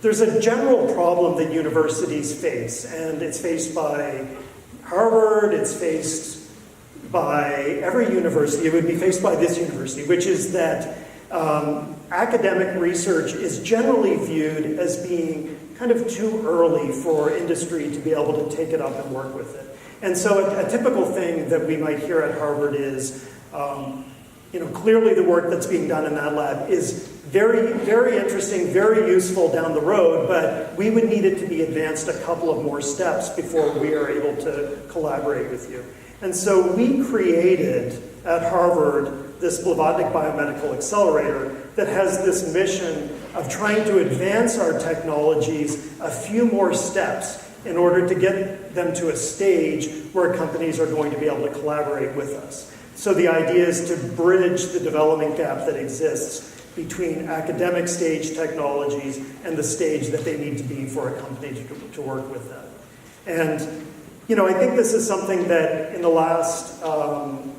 There's a general problem that universities face, and it's faced by Harvard, it's faced by every university, it would be faced by this university, which is that academic research is generally viewed as being kind of too early for industry to be able to take it up and work with it. And so a typical thing that we might hear at Harvard is, clearly the work that's being done in that lab is very, very interesting, very useful down the road, but we would need it to be advanced a couple of more steps before we are able to collaborate with you. And so we created at Harvard this Blavatnic Biomedical Accelerator that has this mission of trying to advance our technologies a few more steps in order to get them to a stage where companies are going to be able to collaborate with us. So the idea is to bridge the development gap that exists between academic stage technologies and the stage that they need to be for a company to work with them. And I think this is something that in the last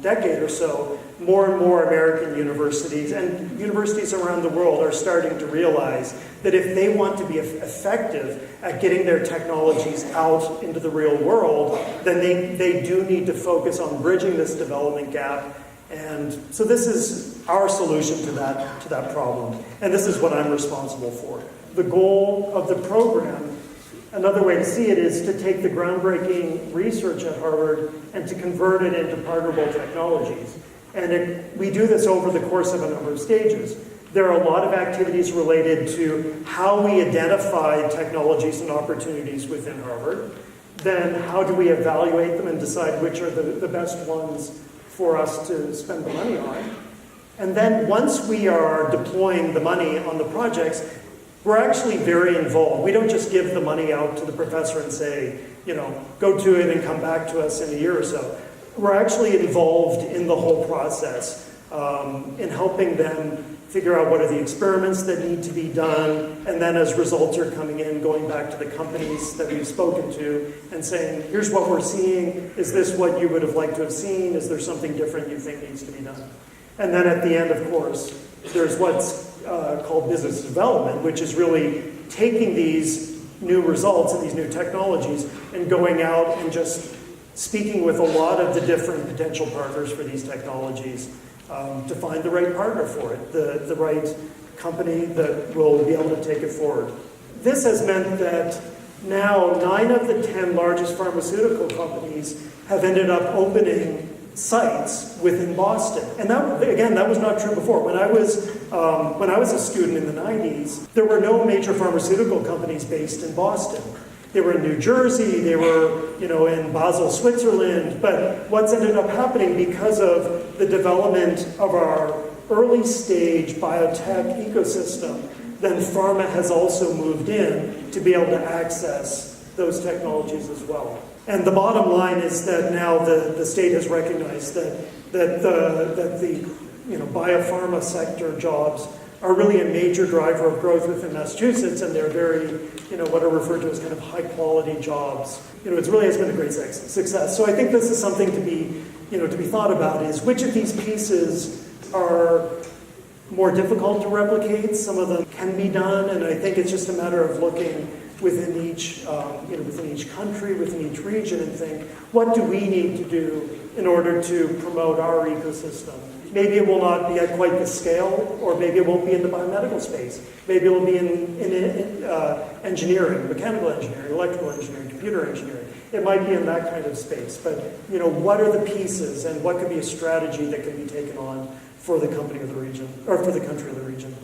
decade or so, more and more American universities and universities around the world are starting to realize that if they want to be effective at getting their technologies out into the real world, then they do need to focus on bridging this development gap. And so this is our solution to that problem. And this is what I'm responsible for. The goal of the program, another way to see it, is to take the groundbreaking research at Harvard and to convert it into partnerable technologies. And we do this over the course of a number of stages. There are a lot of activities related to how we identify technologies and opportunities within Harvard. Then how do we evaluate them and decide which are the best ones for us to spend the money on. And then once we are deploying the money on the projects, we're actually very involved. We don't just give the money out to the professor and say, go to it and come back to us in a year or so. We're actually involved in the whole process in helping them figure out what are the experiments that need to be done, and then as results are coming in, going back to the companies that we've spoken to and saying, here's what we're seeing, is this what you would have liked to have seen, is there something different you think needs to be done? And then at the end, of course, there's what's called business development, which is really taking these new results and these new technologies and going out and just speaking with a lot of the different potential partners for these technologies to find the right partner for it, the right company that will be able to take it forward. This has meant that now 9 of the 10 largest pharmaceutical companies have ended up opening sites within Boston. And that was not true before. When I was a student in the 90s, there were no major pharmaceutical companies based in Boston. They were in New Jersey, they were in Basel, Switzerland, but what's ended up happening because of the development of our early stage biotech ecosystem, then pharma has also moved in to be able to access those technologies as well. And the bottom line is that now the state has recognized that the biopharma sector jobs are really a major driver of growth within Massachusetts, and they're very, what are referred to as kind of high-quality jobs. It really has been a great success. So I think this is something to be thought about, is which of these pieces are more difficult to replicate. Some of them can be done, and I think it's just a matter of looking within each country, within each region, and think, what do we need to do in order to promote our ecosystem? Maybe it will not be at quite the scale, or maybe it won't be in the biomedical space. Maybe it will be in engineering, mechanical engineering, electrical engineering, computer engineering. It might be in that kind of space. But what are the pieces, and what could be a strategy that can be taken on for the company of the region, or for the country of the region?